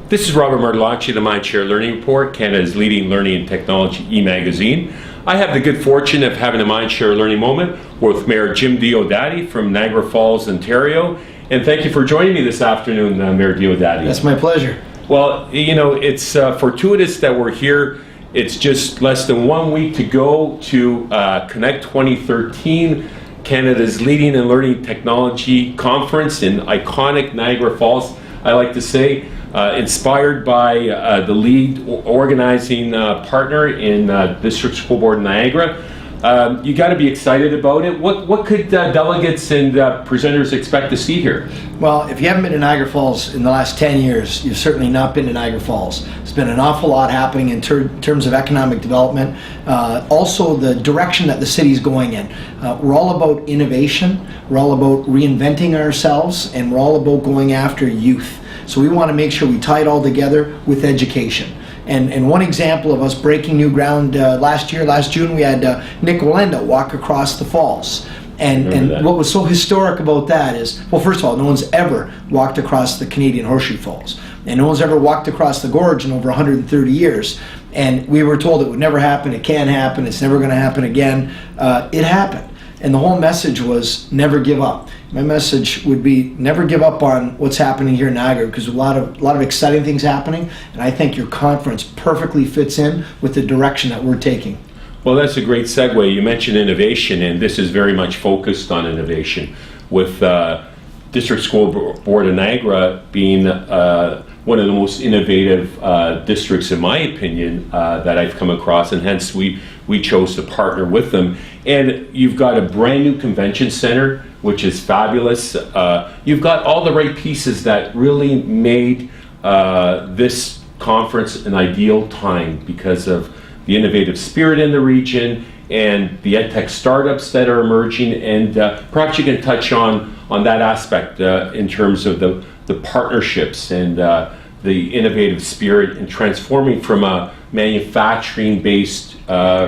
This is Robert Martellacci, the MindShare Learning Report, Canada's leading learning and technology e-magazine. I have the good fortune of having a MindShare Learning Moment with Mayor Jim Diodati from Niagara Falls, Ontario. And thank you for joining me this afternoon, Mayor Diodati. That's my pleasure. Well, you know, it's fortuitous that we're here. It's just less than 1 week to go to Connect 2013, Canada's leading and learning technology conference in iconic Niagara Falls, I like to say, inspired by the lead organizing partner in District School Board Niagara. You got to be excited about it. What could delegates and presenters expect to see here? Well, if you haven't been to Niagara Falls in the last 10 years, you've certainly not been to Niagara Falls. There's been an awful lot happening in terms of economic development. Also, the direction that the city's going in. We're all about innovation. We're all about reinventing ourselves, and we're all about going after youth. So we want to make sure we tie it all together with education. And one example of us breaking new ground last June, we had Nick Walenda walk across the falls. And what was so historic about that is, well, first of all, no one's ever walked across the Canadian Horseshoe Falls. And no one's ever walked across the gorge in over 130 years. And we were told it would never happen, it can't happen, it's never going to happen again. It happened. And the whole message was never give up. My message would be never give up on what's happening here in Niagara, because a lot of exciting things happening, and I think your conference perfectly fits in with the direction that we're taking. Well, that's a great segue. You mentioned innovation, and this is very much focused on innovation, with District School Board of Niagara being one of the most innovative districts, in my opinion, that I've come across, and hence we chose to partner with them. And you've got a brand new convention center, which is fabulous. You've got all the right pieces that really made this conference an ideal time because of the innovative spirit in the region and the edtech startups that are emerging. And perhaps you can touch on that aspect in terms of the partnerships and the innovative spirit in transforming from a manufacturing-based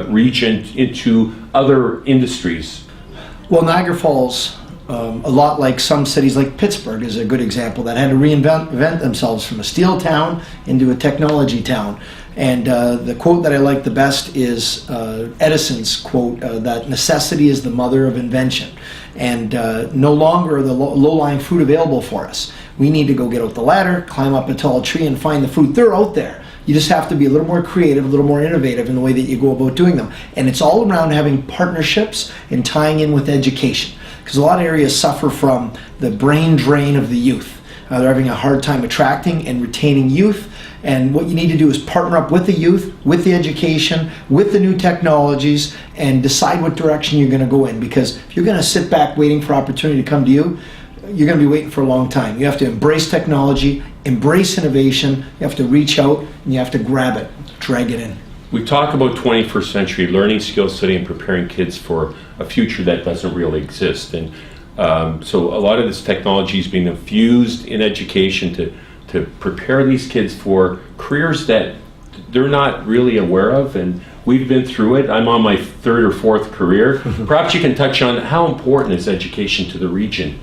region into other industries. Well, Niagara Falls, a lot like some cities like Pittsburgh is a good example that had to reinvent themselves from a steel town into a technology town. And the quote that I like the best is Edison's quote, that necessity is the mother of invention. And no longer are the low-lying fruit available for us. We need to go get out the ladder, climb up a tall tree, and find the fruit. They're out there. You just have to be a little more creative, a little more innovative in the way that you go about doing them. And it's all around having partnerships and tying in with education. Because a lot of areas suffer from the brain drain of the youth. They're having a hard time attracting and retaining youth. And what you need to do is partner up with the youth, with the education, with the new technologies, and decide what direction you're going to go in. Because if you're going to sit back waiting for opportunity to come to you, you're going to be waiting for a long time. You have to embrace technology, embrace innovation, you have to reach out, and you have to grab it, drag it in. We talk about 21st century learning, skill setting, and preparing kids for a future that doesn't really exist. And so a lot of this technology is being infused in education to prepare these kids for careers that they're not really aware of, and we've been through it. I'm on my third or fourth career. Perhaps you can touch on how important is education to the region?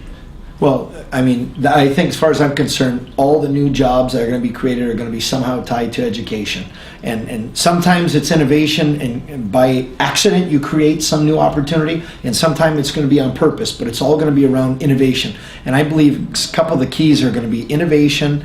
Well, I mean, I think as far as I'm concerned, all the new jobs that are going to be created are going to be somehow tied to education. And sometimes it's innovation, and by accident you create some new opportunity, and sometimes it's going to be on purpose, but it's all going to be around innovation. And I believe a couple of the keys are going to be innovation,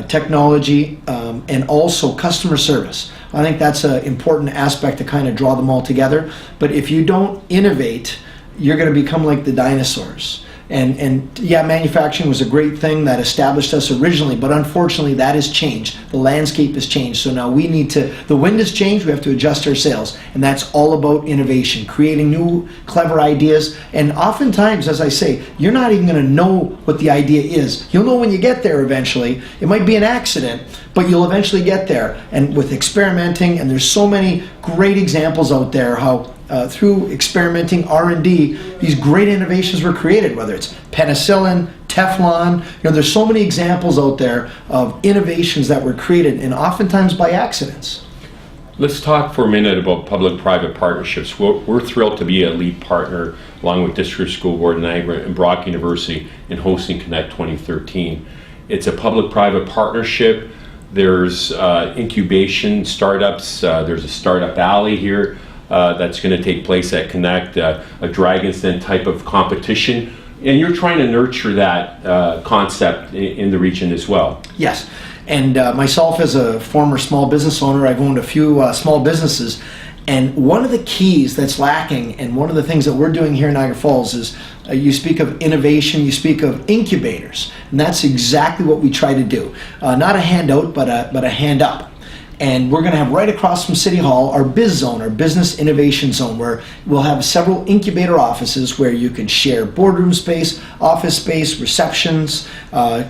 technology, and also customer service. I think that's an important aspect to kind of draw them all together. But if you don't innovate, you're going to become like the dinosaurs. And yeah, manufacturing was a great thing that established us originally, but unfortunately that has changed. The landscape has changed. So now we need to, the wind has changed, we have to adjust our sails. And that's all about innovation, creating new, clever ideas. And oftentimes, as I say, you're not even going to know what the idea is. You'll know when you get there eventually. It might be an accident, but you'll eventually get there. And with experimenting, and there's so many great examples out there how through experimenting, R&D, these great innovations were created, whether it's penicillin, Teflon. There's so many examples out there of innovations that were created, and oftentimes by accidents. Let's talk for a minute about public-private partnerships. We're thrilled to be a lead partner, along with District School Board Niagara and Brock University, in hosting Connect 2013. It's a public-private partnership. There's incubation startups. There's a startup alley here that's going to take place at Connect, a Dragon's Den type of competition. And you're trying to nurture that concept in the region as well. Yes. And myself as a former small business owner, I've owned a few small businesses. And one of the keys that's lacking, and one of the things that we're doing here in Niagara Falls is you speak of innovation, you speak of incubators. And that's exactly what we try to do. Not a handout, but a hand up. And we're going to have right across from City Hall our Biz Zone, our Business Innovation Zone, where we'll have several incubator offices where you can share boardroom space, office space, receptions,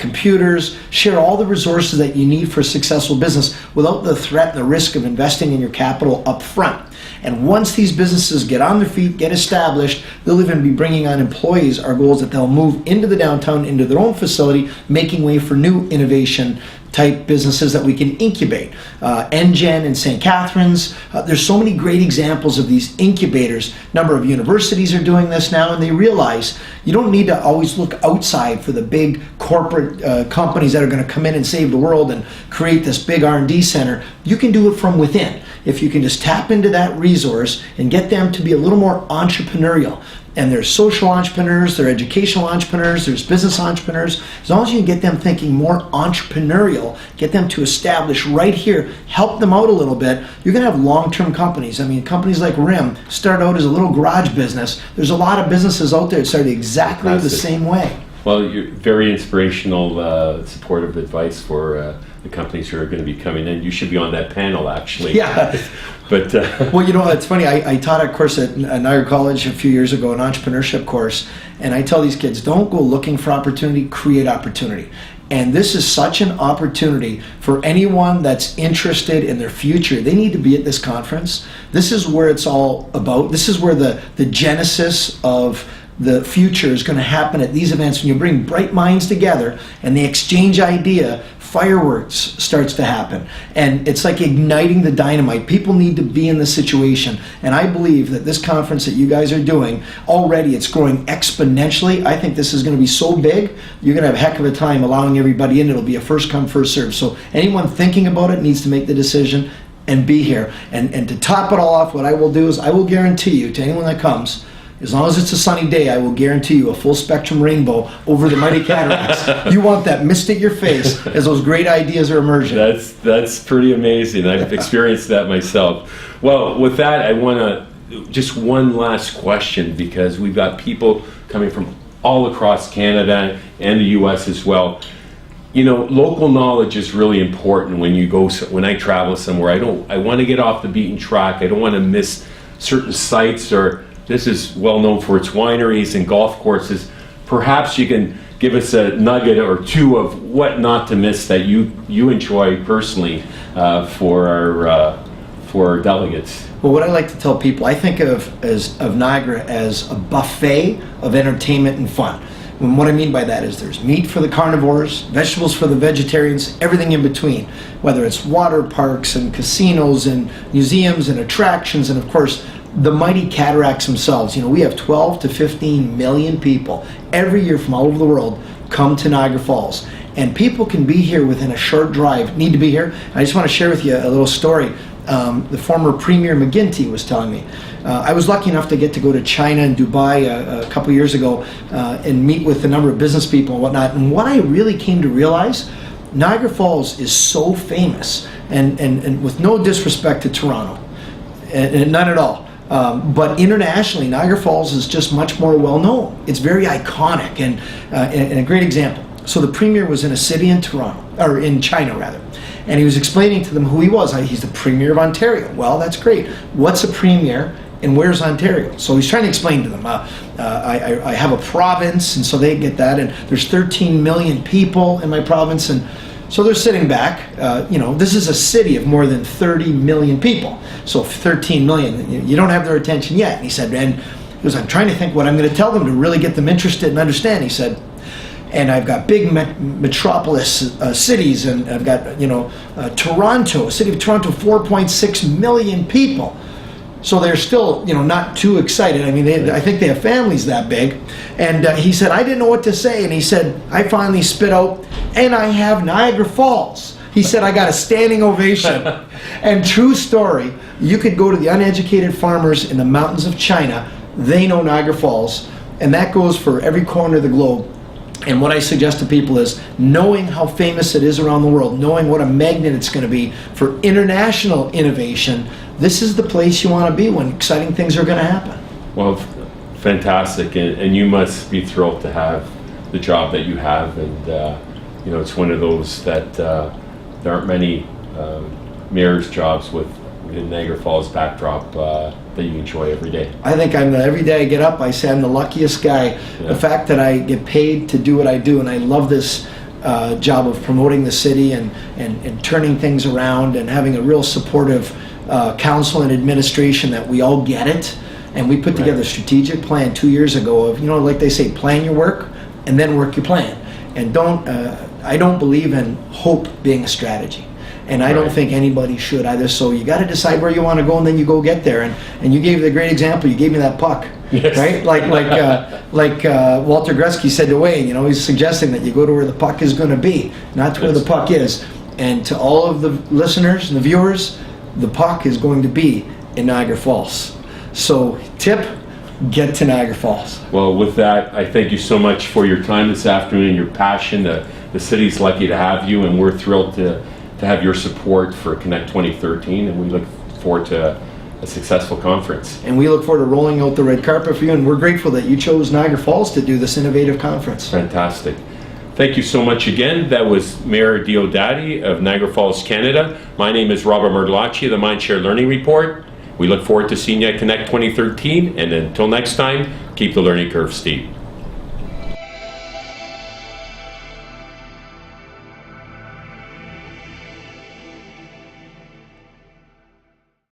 computers, share all the resources that you need for a successful business without the threat and the risk of investing in your capital up front. And once these businesses get on their feet, get established, they'll even be bringing on employees. Our goal is that they'll move into the downtown, into their own facility, making way for new innovation type businesses that we can incubate. NGen in St. Catharines. There's so many great examples of these incubators. A number of universities are doing this now, and they realize you don't need to always look outside for the big corporate companies that are going to come in and save the world and create this big R&D center. You can do it from within. If you can just tap into that resource and get them to be a little more entrepreneurial. And there's social entrepreneurs, there's educational entrepreneurs, there's business entrepreneurs. As long as you can get them thinking more entrepreneurial, get them to establish right here, help them out a little bit, you're going to have long-term companies. I mean, companies like RIM start out as a little garage business. There's a lot of businesses out there that started exactly the same way. Well, you're very inspirational, supportive advice for the companies who are going to be coming in. You should be on that panel, actually. Yeah. But well, you know, it's funny. I taught a course at Niagara College a few years ago, an entrepreneurship course, and I tell these kids, don't go looking for opportunity, create opportunity. And this is such an opportunity for anyone that's interested in their future. They need to be at this conference. This is where it's all about. This is where the genesis of the future is going to happen at these events. When you bring bright minds together and they exchange idea, fireworks starts to happen. And it's like igniting the dynamite. People need to be in this situation. And I believe that this conference that you guys are doing, already it's growing exponentially. I think this is going to be so big, you're going to have a heck of a time allowing everybody in. It'll be a first come, first serve. So anyone thinking about it needs to make the decision and be here. And to top it all off, what I will do is I will guarantee you to anyone that comes, as long as it's a sunny day, I will guarantee you a full spectrum rainbow over the mighty cataracts. You want that mist at your face as those great ideas are emerging. That's pretty amazing. I've experienced that myself. Well, with that, I want to just one last question, because we've got people coming from all across Canada and the U.S. as well. You know, local knowledge is really important when you go. When I travel somewhere, I want to get off the beaten track. I don't want to miss certain sites, or this is well known for its wineries and golf courses. Perhaps you can give us a nugget or two of what not to miss that you enjoy personally for our delegates. Well, what I like to tell people, I think of Niagara as a buffet of entertainment and fun. And what I mean by that is there's meat for the carnivores, vegetables for the vegetarians, everything in between. Whether it's water parks and casinos and museums and attractions, and of course the mighty cataracts themselves. You know, we have 12 to 15 million people every year from all over the world come to Niagara Falls. And people can be here within a short drive, need to be here. I just want to share with you a little story. The former Premier McGuinty was telling me. I was lucky enough to get to go to China and Dubai a couple years ago and meet with a number of business people and whatnot. And what I really came to realize, Niagara Falls is so famous, and with no disrespect to Toronto, and none at all. But internationally, Niagara Falls is just much more well known. It's very iconic, and a great example. So the Premier was in a city in Toronto, or in China rather, and he was explaining to them who he was. He's the Premier of Ontario. Well, that's great. What's a Premier and where's Ontario? So he's trying to explain to them, I have a province, and so they get that, and there's 13 million people in my province, and so they're sitting back. This is a city of more than 30 million people. So 13 million, you don't have their attention yet. And he said, I'm trying to think what I'm going to tell them to really get them interested and understand. He said, and I've got big metropolis cities, and I've got, Toronto, a city of Toronto, 4.6 million people. So they're still, not too excited. I mean, I think they have families that big. And he said, I didn't know what to say. And he said, I finally spit out, and I have Niagara Falls. He said, I got a standing ovation. And true story, you could go to the uneducated farmers in the mountains of China. They know Niagara Falls. And that goes for every corner of the globe. And what I suggest to people is knowing how famous it is around the world, knowing what a magnet it's going to be for international innovation. This is the place you want to be when exciting things are going to happen. Well, fantastic, and you must be thrilled to have the job that you have, and it's one of those that there aren't many mayor's jobs with the Niagara Falls backdrop that you enjoy every day. I think every day I get up, I say I'm the luckiest guy. Yeah. The fact that I get paid to do what I do, and I love this job of promoting the city and turning things around and having a real supportive council and administration that we all get it. And we put together a strategic plan 2 years ago of, like they say, plan your work and then work your plan. And I don't believe in hope being a strategy. And I don't think anybody should either. So you got to decide where you want to go, and then you go get there. And you gave the great example. You gave me that puck, yes. Right? Like Walter Gretzky said to Wayne. He's suggesting that you go to where the puck is going to be, not to where the puck is. And to all of the listeners and the viewers, the puck is going to be in Niagara Falls. So tip: get to Niagara Falls. Well, with that, I thank you so much for your time this afternoon and your passion. The city's lucky to have you, and we're thrilled to have your support for Connect 2013, and we look forward to a successful conference. And we look forward to rolling out the red carpet for you, and we're grateful that you chose Niagara Falls to do this innovative conference. Fantastic. Thank you so much again. That was Mayor Diodati of Niagara Falls, Canada. My name is Robert Merdlacci of the MindShare Learning Report. We look forward to seeing you at Connect 2013, and until next time, keep the learning curve steep.